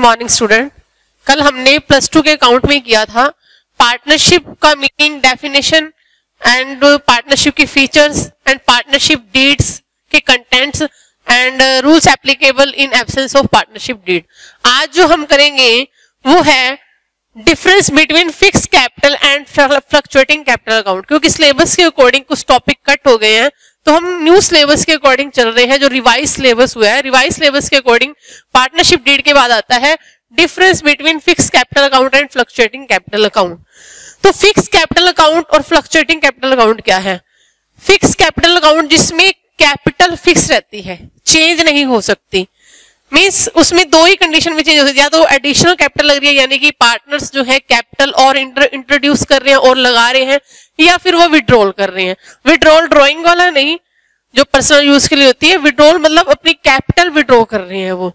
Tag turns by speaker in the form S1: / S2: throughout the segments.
S1: Morning student. कल हमने plus two के अकाउंट में किया था पार्टनरशिप का मीनिंग, डेफिनेशन एंड पार्टनरशिप की फीचर्स एंड पार्टनरशिप डीड्स के contents and rules applicable in absence of partnership deed. आज जो हम करेंगे वो है difference between fix capital and fluctuating capital account. क्योंकि सिलेबस के अकॉर्डिंग कुछ टॉपिक कट हो गए हैं तो हम न्यू सिलेबस के अकॉर्डिंग चल रहे हैं। जो रिवाइज सिलेबस हुआ है, रिवाइज सिलेबस के अकॉर्डिंग पार्टनरशिप डीड के बाद आता है difference between fix capital account and fluctuating capital account. तो फिक्स कैपिटल अकाउंट और फ्लक्चुएटिंग कैपिटल अकाउंट क्या है? फिक्स कैपिटल अकाउंट जिसमें कैपिटल फिक्स रहती है, चेंज नहीं हो सकती। मींस उसमें दो ही कंडीशन में चेंज हो सकती है, या तो एडिशनल कैपिटल लग रही है यानी कि पार्टनर्स जो है कैपिटल और इंट्रोड्यूस कर रहे हैं और लगा रहे हैं, या फिर वो विड्रॉल कर रहे हैं। विड्रॉल ड्रॉइंग वाला नहीं, जो पर्सनल यूज के लिए होती है। विड्रॉल मतलब अपनी कैपिटल विड्रॉ कर रहे हैं वो।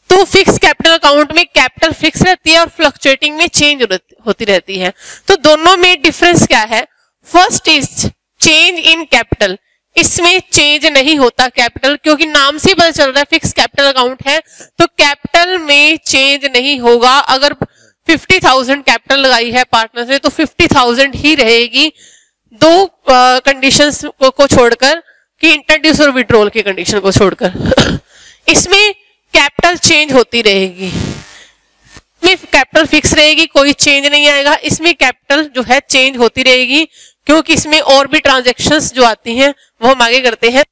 S1: तो फिक्स कैपिटल अकाउंट में कैपिटल फिक्स रहती है और फ्लक्चुएटिंग में चेंज होती रहती है। तो दोनों में डिफरेंस क्या है? First is change in capital. इसमें चेंज नहीं होता कैपिटल, क्योंकि नाम से पता चल रहा है फिक्स कैपिटल अकाउंट है तो कैपिटल में चेंज नहीं होगा। अगर 50,000 कैपिटल लगाई है पार्टनर ने तो 50,000 ही रहेगी, दो कंडीशंस को छोड़कर, कि इंट्रोड्यूस और विड्रॉल की कंडीशन को छोड़कर। इसमें कैपिटल चेंज होती रहेगी, इसमें कैपिटल फिक्स रहेगी, कोई चेंज नहीं आएगा। इसमें कैपिटल जो है चेंज होती रहेगी, क्योंकि इसमें और भी ट्रांजैक्शंस जो आती हैं वो हम आगे करते हैं।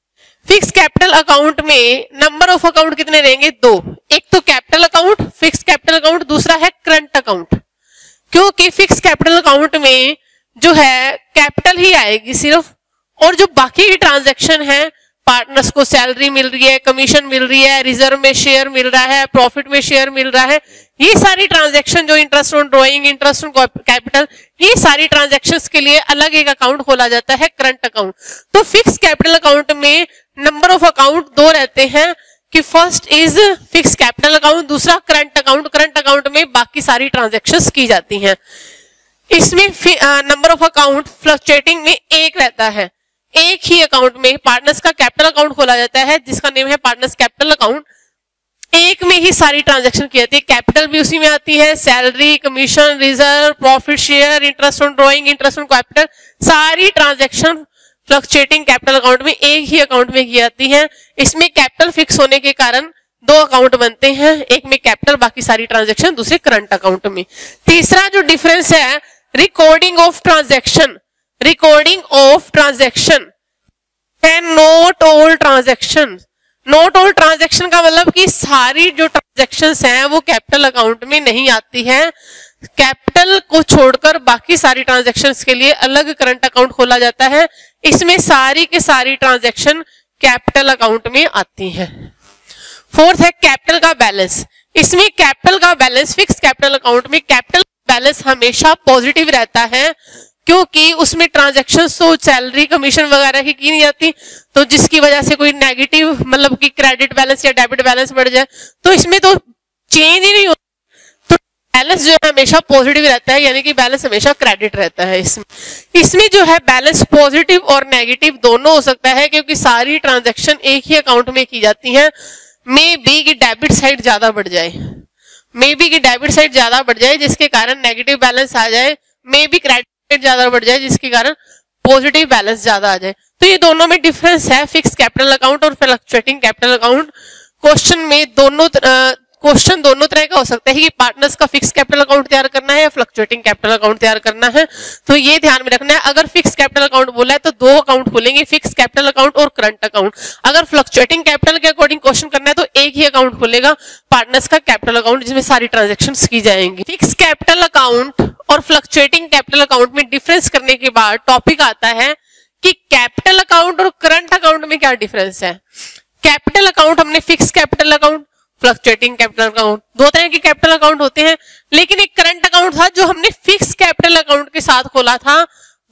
S1: फिक्स कैपिटल अकाउंट में नंबर ऑफ अकाउंट कितने रहेंगे? दो। एक तो capital account, fix capital account, दूसरा है करंट अकाउंट। क्योंकि फिक्स कैपिटल अकाउंट में जो है कैपिटल ही आएगी सिर्फ, और जो बाकी की ट्रांजैक्शन है, पार्टनर्स को सैलरी मिल रही है, कमीशन मिल रही है, रिजर्व में शेयर मिल रहा है, प्रॉफिट में शेयर मिल रहा है, ये सारी ट्रांजैक्शन, जो interest on drawing, interest on capital, ये सारी ट्रांजैक्शंस के लिए अलग एक अकाउंट खोला जाता है, करंट अकाउंट। तो फिक्स कैपिटल अकाउंट में नंबर ऑफ अकाउंट दो रहते हैं, कि first is fix capital account, दूसरा करंट अकाउंट। करंट अकाउंट में बाकी सारी ट्रांजैक्शंस की जाती हैं। इसमें नंबर ऑफ अकाउंट फ्लक्चुएटिंग में एक रहता है। एक ही अकाउंट में पार्टनर्स का कैपिटल अकाउंट खोला जाता है जिसका नेम है पार्टनर्स कैपिटल अकाउंट। एक में ही सारी ट्रांजैक्शन की जाती है, कैपिटल भी उसी में आती है, salary, commission, reserve, profit share, interest on drawing, interest on capital, सारी ट्रांजैक्शन फ्लक्चुएटिंग कैपिटल अकाउंट में एक ही अकाउंट में की जाती है। इसमें कैपिटल फिक्स होने के कारण दो अकाउंट बनते हैं, एक में कैपिटल, बाकी सारी ट्रांजैक्शन दूसरे करंट अकाउंट में। तीसरा जो डिफरेंस है, recording of transaction. Recording of transaction and not all transaction. Not all transaction का मतलब कि सारी जो ट्रांजैक्शंस हैं वो कैपिटल अकाउंट में नहीं आती है। कैपिटल को छोड़कर बाकी सारी ट्रांजैक्शंस के लिए अलग करंट अकाउंट खोला जाता है। इसमें सारी के सारी ट्रांजैक्शन कैपिटल अकाउंट में आती हैं। फोर्थ है कैपिटल का बैलेंस। इसमें कैपिटल का बैलेंस, फिक्स कैपिटल अकाउंट में कैपिटल बैलेंस हमेशा पॉजिटिव रहता है, क्योंकि उसमें ट्रांजैक्शन तो सैलरी, कमीशन वगैरह की नहीं जाती, तो जिसकी वजह से कोई नेगेटिव मतलब कि क्रेडिट बैलेंस या डेबिट बैलेंस बढ़ जाए तो इसमें तो चेंज ही नहीं होता। तो बैलेंस जो है हमेशा पॉजिटिव रहता है, यानी कि बैलेंस हमेशा क्रेडिट रहता है। इसमें जो है बैलेंस पॉजिटिव और नेगेटिव दोनों हो सकता है, क्योंकि सारी ट्रांजैक्शन एक ही अकाउंट में की जाती है। मे बी की डेबिट साइड ज्यादा बढ़ जाए, मे बी की डेबिट साइड ज्यादा बढ़ जाए जिसके कारण नेगेटिव बैलेंस आ जाए, मे बी क्रेडिट ज्यादा बढ़ जाए जिसके कारण पॉजिटिव बैलेंस ज्यादा आ जाए। तो ये दोनों में डिफरेंस है, फिक्स कैपिटल अकाउंट और फ्लक्चुएटिंग कैपिटल अकाउंट। क्वेश्चन में क्वेश्चन दोनों तरह का हो सकता है कि पार्टनर्स का फिक्स कैपिटल अकाउंट तैयार करना है या फ्लक्चुएटिंग कैपिटल अकाउंट तैयार करना है। तो ये ध्यान में रखना है, अगर फिक्स कैपिटल अकाउंट बोला है तो दो अकाउंट खोलेंगे, फिक्स कैपिटल अकाउंट और करंट अकाउंट। अगर फ्लक्चुएटिंग कैपिटल के अकॉर्डिंग क्वेश्चन करना है तो एक ही अकाउंट खोलेगा, पार्टनर्स का कैपिटल अकाउंट, जिसमें सारी ट्रांजेक्शन्स की जाएंगी। फिक्स कैपिटल अकाउंट और फ्लक्चुएटिंग कैपिटल अकाउंट में डिफरेंस करने के बाद टॉपिक आता है कि कैपिटल अकाउंट और करंट अकाउंट में क्या डिफरेंस है। कैपिटल अकाउंट हमने fix capital account, fluctuating capital account, दो तरह के कैपिटल अकाउंट होते हैं। लेकिन एक करंट अकाउंट था जो हमने फिक्स कैपिटल अकाउंट के साथ खोला था,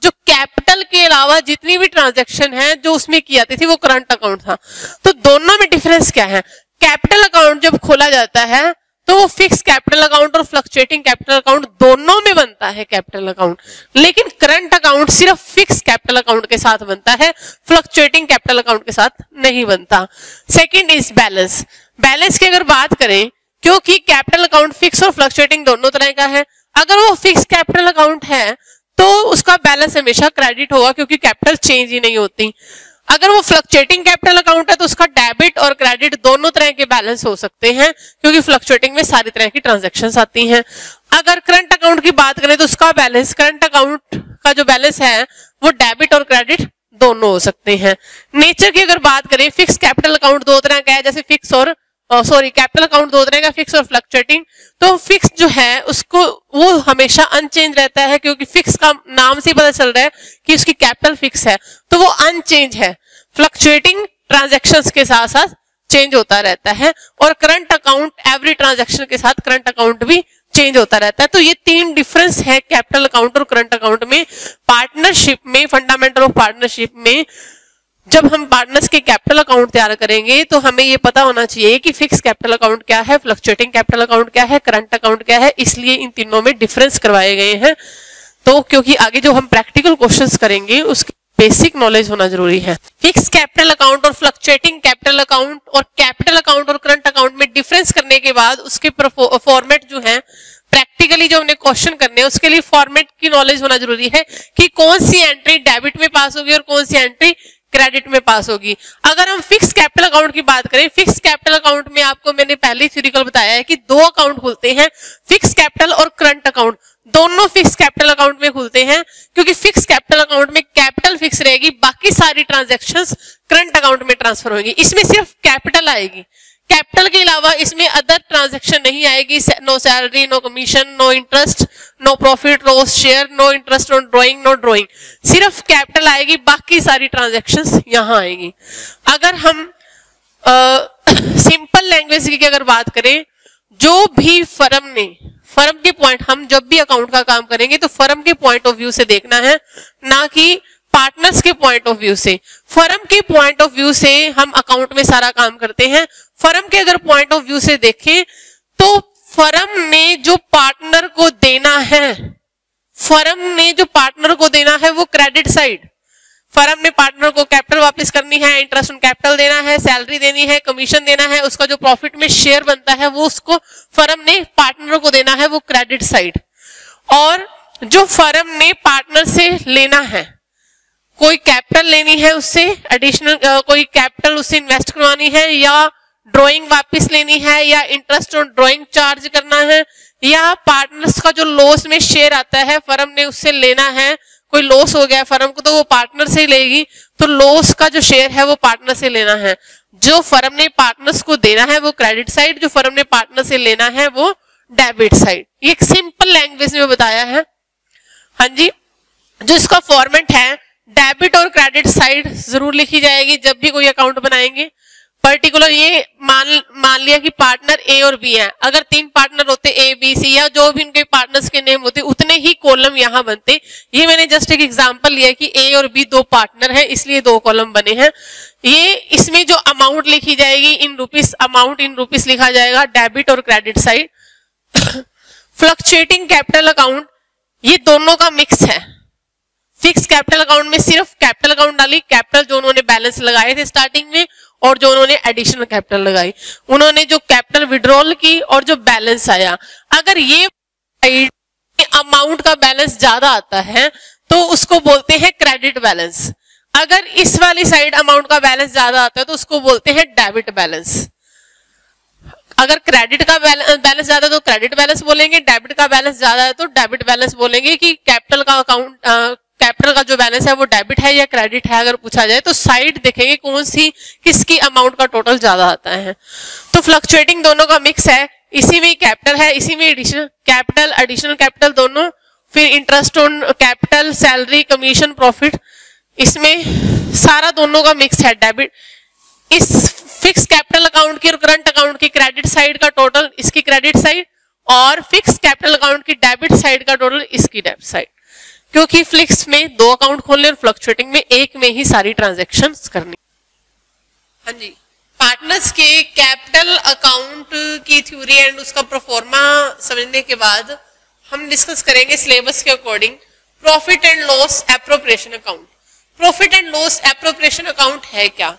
S1: जो कैपिटल के अलावा जितनी भी ट्रांजैक्शन है जो उसमें की जाती थी वो करंट अकाउंट था। तो दोनों में डिफरेंस क्या है? कैपिटल अकाउंट जब खोला जाता है तो वो फिक्स कैपिटल अकाउंट और फ्लक्चुएटिंग कैपिटल अकाउंट दोनों में बनता है कैपिटल अकाउंट, लेकिन करंट अकाउंट सिर्फ फिक्स कैपिटल अकाउंट के साथ बनता है, फ्लक्चुएटिंग कैपिटल अकाउंट के साथ नहीं बनता। Second is balance. बैलेंस की अगर बात करें क्योंकि कैपिटल अकाउंट फिक्स और फ्लक्चुएटिंग दोनों तरह का है। अगर वो फिक्स कैपिटल अकाउंट है तो उसका बैलेंस हमेशा क्रेडिट होगा, क्योंकि कैपिटल चेंज ही नहीं होती। अगर वो फ्लक्चुएटिंग कैपिटल अकाउंट है तो उसका डेबिट और क्रेडिट दोनों तरह के बैलेंस हो सकते हैं, क्योंकि फ्लक्चुएटिंग में सारी तरह की ट्रांजैक्शंस आती हैं। अगर करंट अकाउंट की बात करें तो उसका बैलेंस, करंट अकाउंट का जो बैलेंस है वो डेबिट और क्रेडिट दोनों हो सकते हैं। नेचर की अगर बात करें, फिक्स कैपिटल अकाउंट दो तरह का है, जैसे फिक्स और कैपिटल अकाउंट दो तरह का, फिक्स और फ्लक्चुएटिंग। तो फिक्स जो है उसको वो हमेशा अनचेंज रहता है, क्योंकि फिक्स का नाम से पता चल रहा है कि उसकी कैपिटल फिक्स है, तो वो अनचेंज है। फ्लक्चुएटिंग ट्रांजैक्शंस के साथ साथ चेंज होता रहता है, और करंट अकाउंट एवरी ट्रांजैक्शन के साथ करंट अकाउंट भी चेंज होता रहता है। तो ये तीन डिफरेंस है कैपिटल अकाउंट और करंट अकाउंट में। पार्टनरशिप में, फंडामेंटल ऑफ पार्टनरशिप में, जब हम पार्टनर्स के कैपिटल अकाउंट तैयार करेंगे तो हमें ये पता होना चाहिए कि फिक्स कैपिटल अकाउंट क्या है, फ्लक्चुएटिंग कैपिटल अकाउंट क्या है, करंट अकाउंट क्या है। इसलिए इन तीनों में डिफरेंस करवाए गए हैं। तो क्योंकि आगे जो हम प्रैक्टिकल क्वेश्चंस करेंगे उसकी बेसिक नॉलेज होना जरूरी है। फिक्स कैपिटल अकाउंट और फ्लक्चुएटिंग कैपिटल अकाउंट और कैपिटल अकाउंट और करंट अकाउंट में डिफरेंस करने के बाद उसके फॉर्मेट जो है, प्रैक्टिकली जो हमने क्वेश्चन करने हैं उसके लिए फॉर्मेट की नॉलेज होना जरूरी है कि कौन सी एंट्री डेबिट में पास होगी और कौन सी एंट्री क्रेडिट में पास होगी। अगर हम फिक्स कैपिटल अकाउंट की बात करें, फिक्स कैपिटल अकाउंट में आपको मैंने पहले थ्योरिकल बताया है कि दो अकाउंट खुलते हैं, फिक्स कैपिटल और करंट अकाउंट। दोनों फिक्स कैपिटल अकाउंट में खुलते हैं, क्योंकि फिक्स कैपिटल अकाउंट में कैपिटल फिक्स रहेगी, बाकी सारी ट्रांजैक्शंस करंट अकाउंट में ट्रांसफर होगी। इसमें सिर्फ कैपिटल आएगी, कैपिटल के अलावा इसमें अदर ट्रांजैक्शन नहीं आएगी। No salary, no commission, no interest, no profit, loss share, no interest on drawing, no drawing. सिर्फ कैपिटल आएगी, बाकी सारी ट्रांजैक्शंस यहां आएगी। अगर हम सिंपल लैंग्वेज की अगर बात करें, जो भी फर्म के पॉइंट, हम जब भी अकाउंट का काम करेंगे तो फर्म के पॉइंट ऑफ व्यू से देखना है, ना कि पार्टनर्स के पॉइंट ऑफ व्यू से। फर्म के पॉइंट ऑफ व्यू से हम अकाउंट में सारा काम करते हैं। फर्म के अगर पॉइंट ऑफ व्यू से देखें तो फर्म ने जो पार्टनर को देना है, फर्म ने जो पार्टनर को देना है वो क्रेडिट साइड। फर्म ने पार्टनर को कैपिटल वापस करनी है, इंटरेस्ट ऑन कैपिटल देना है, सैलरी देनी है, कमीशन देना है, उसका जो प्रॉफिट में शेयर बनता है वो उसको फर्म ने पार्टनर को देना है, वो क्रेडिट साइड। और जो फर्म ने पार्टनर से लेना है, कोई कैपिटल लेनी है उससे एडिशनल, कोई कैपिटल उससे इन्वेस्ट करवानी है, या ड्राइंग वापस लेनी है, या इंटरेस्ट ऑन ड्राइंग चार्ज करना है, या पार्टनर्स का जो लॉस में शेयर आता है फर्म ने उससे लेना है। कोई लॉस हो गया फर्म को तो वो पार्टनर से ही लेगी, तो लॉस का जो शेयर है वो पार्टनर से लेना है। जो फर्म ने पार्टनर्स को देना है वो क्रेडिट साइड, जो फर्म ने पार्टनर से लेना है वो डेबिट साइड। ये एक सिंपल लैंग्वेज में बताया है। हाँ जी, जो इसका फॉर्मेट है, डेबिट और क्रेडिट साइड जरूर लिखी जाएगी जब भी कोई अकाउंट बनाएंगे। पर्टिकुलर ये मान लिया कि पार्टनर ए और बी हैं। अगर तीन पार्टनर होते ए बी सी, या जो भी इनके पार्टनर्स के नेम होते, उतने ही कॉलम यहाँ बनते। ये मैंने जस्ट एक एग्जांपल लिया कि ए और बी दो पार्टनर हैं, इसलिए दो कॉलम बने हैं। ये इसमें जो अमाउंट लिखी जाएगी इन रुपीस, अमाउंट इन रुपीस लिखा जाएगा, डेबिट और credit side. Fluctuating capital account, ये दोनों का मिक्स है। फिक्स कैपिटल अकाउंट में सिर्फ कैपिटल अकाउंट डाली, कैपिटल जो उन्होंने बैलेंस लगाए थे स्टार्टिंग में, और जो उन्होंने एडिशनल कैपिटल लगाई, उन्होंने जो कैपिटल विड्रॉल की और जो बैलेंस आया। अगर ये अमाउंट का बैलेंस ज्यादा आता है तो उसको बोलते हैं क्रेडिट बैलेंस। अगर इस वाली साइड अमाउंट का बैलेंस ज्यादा आता है तो उसको बोलते हैं डेबिट बैलेंस। अगर क्रेडिट का बैलेंस ज्यादा है तो क्रेडिट बैलेंस बोलेंगे, डेबिट का बैलेंस ज्यादा है तो डेबिट बैलेंस बोलेंगे। कि कैपिटल का अकाउंट, कैपिटल का जो बैलेंस है वो डेबिट है या क्रेडिट है, अगर पूछा जाए तो साइड देखेंगे कौन सी, किसकी अमाउंट का टोटल ज्यादा आता है। तो फ्लक्चुएटिंग दोनों का मिक्स है, इसी में कैपिटल है, इसी में एडिशनल कैपिटल दोनों, फिर interest on capital, salary, commission, profit, इसमें सारा दोनों का मिक्स है डेबिट। इस फिक्स कैपिटल अकाउंट की और करंट अकाउंट की क्रेडिट साइड का टोटल इसकी क्रेडिट साइड, और फिक्स कैपिटल अकाउंट की डेबिट साइड का टोटल इसकी डेबिट साइड। क्योंकि फिक्स में दो अकाउंट खोलने और फ्लक्चुएटिंग में एक में ही सारी ट्रांजैक्शंस करनी। हाँ जी, पार्टनर्स के कैपिटल अकाउंट की थ्योरी एंड उसका प्रोफॉर्मा समझने के बाद हम डिस्कस करेंगे सिलेबस के according profit and loss appropriation account. Profit and loss appropriation account है क्या?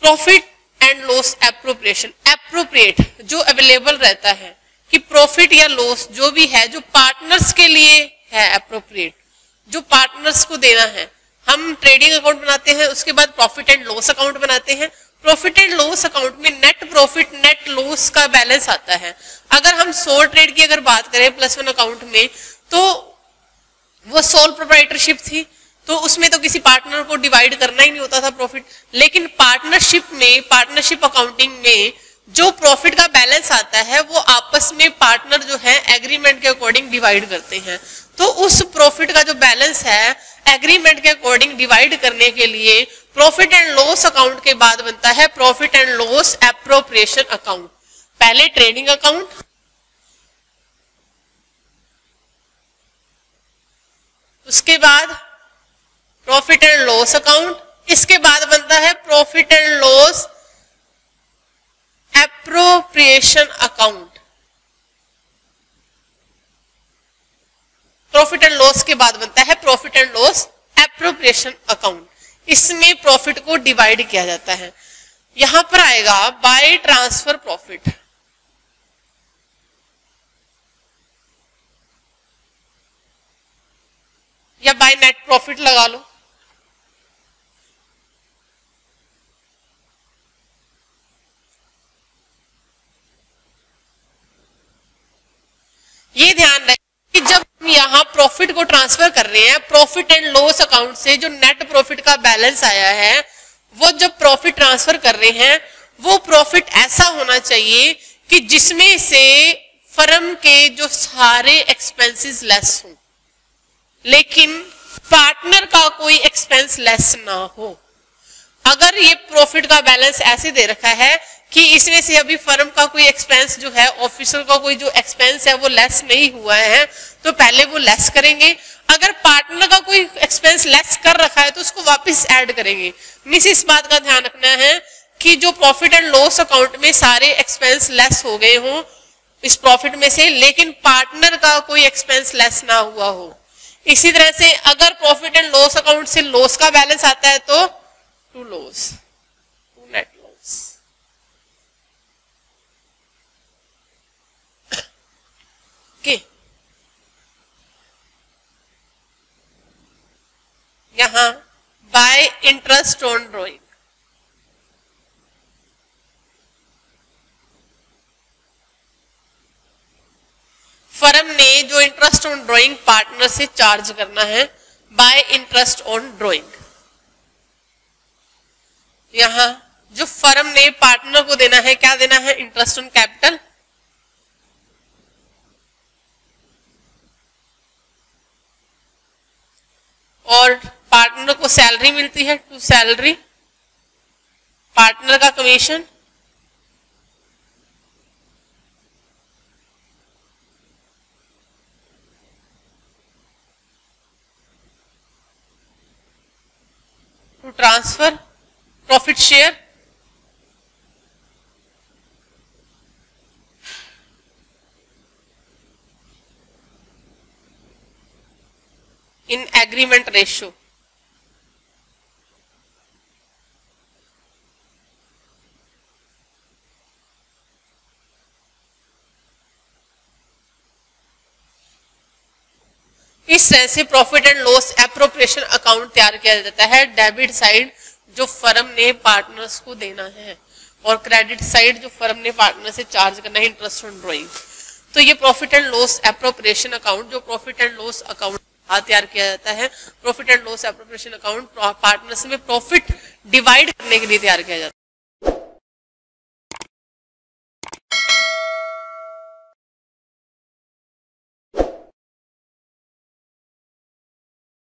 S1: Profit and loss appropriation appropriate जो अवेलेबल रहता है कि प्रॉफिट या लॉस जो भी है जो पार्टनर्स के लिए है, एप्रोप्रिएट जो पार्टनर्स को देना है। हम ट्रेडिंग अकाउंट बनाते हैं, उसके बाद प्रॉफिट एंड लॉस अकाउंट बनाते हैं। प्रॉफिट एंड लॉस अकाउंट में नेट प्रॉफिट नेट लॉस का बैलेंस आता है। अगर हम सोल ट्रेड की अगर बात करें +1 अकाउंट में, तो वो सोल प्रोप्राइटरशिप थी, तो उसमें तो किसी पार्टनर को डिवाइड करना ही नहीं होता था प्रॉफिट। लेकिन पार्टनरशिप में, पार्टनरशिप अकाउंटिंग में जो प्रॉफिट का बैलेंस आता है वो आपस में पार्टनर जो है एग्रीमेंट के अकॉर्डिंग डिवाइड करते हैं। तो उस प्रॉफिट का जो बैलेंस है एग्रीमेंट के अकॉर्डिंग डिवाइड करने के लिए प्रॉफिट एंड लॉस अकाउंट के बाद बनता है profit and loss appropriation account. पहले ट्रेडिंग अकाउंट, उसके बाद प्रॉफिट एंड लॉस अकाउंट, इसके बाद बनता है profit and loss appropriation account. Profit and loss के बाद बनता है profit and loss appropriation account. इसमें प्रॉफिट को डिवाइड किया जाता है। यहां पर आएगा बाय ट्रांसफर प्रॉफिट, या बाय नेट प्रॉफिट लगा लो। ये ध्यान रखें कि जब हम यहाँ प्रॉफिट को ट्रांसफर कर रहे हैं प्रॉफिट एंड लॉस अकाउंट से, जो नेट प्रॉफिट का बैलेंस आया है, वो जब प्रॉफिट ट्रांसफर कर रहे हैं वो प्रॉफिट ऐसा होना चाहिए कि जिसमें से फर्म के जो सारे एक्सपेंसेस लेस हो, लेकिन पार्टनर का कोई एक्सपेंस लेस ना हो। अगर ये प्रॉफिट का बैलेंस ऐसे दे रखा है कि इसमें से अभी फर्म का कोई एक्सपेंस जो है, ऑफिसर का कोई जो एक्सपेंस है वो लेस नहीं हुआ है, तो पहले वो लेस करेंगे। अगर पार्टनर का कोई एक्सपेंस लेस कर रखा है तो उसको वापस ऐड करेंगे। मिस इस बात का ध्यान रखना है कि जो प्रॉफिट एंड लॉस अकाउंट में सारे एक्सपेंस लेस हो गए हों इस प्रॉफिट में से, लेकिन पार्टनर का कोई एक्सपेंस लेस ना हुआ हो। इसी तरह से अगर प्रॉफिट एंड लॉस अकाउंट से लॉस का बैलेंस आता है तो to loss, to net loss. Okay, यहां by interest on drawing, firm ने जो इंटरेस्ट ऑन ड्रॉइंग पार्टनर से चार्ज करना है बाय इंटरेस्ट ऑन ड्रॉइंग। यहां जो फर्म ने पार्टनर को देना है, क्या देना है? Interest on capital. और पार्टनर को सैलरी मिलती है, टू सैलरी, पार्टनर का commission, to transfer profit share, in agreement ratio. इस तरह से profit and loss appropriation account तैयार किया जाता है। डेबिट साइड जो फर्म ने पार्टनर्स को देना है और क्रेडिट साइड जो फर्म ने पार्टनर से चार्ज करना है इंटरेस्ट ऑन ड्रॉइंग। तो ये profit and loss appropriation account, जो प्रॉफिट एंड लॉस अकाउंट तैयार किया जाता है, profit and loss appropriation account partners में प्रॉफिट डिवाइड करने के लिए तैयार किया जाता है।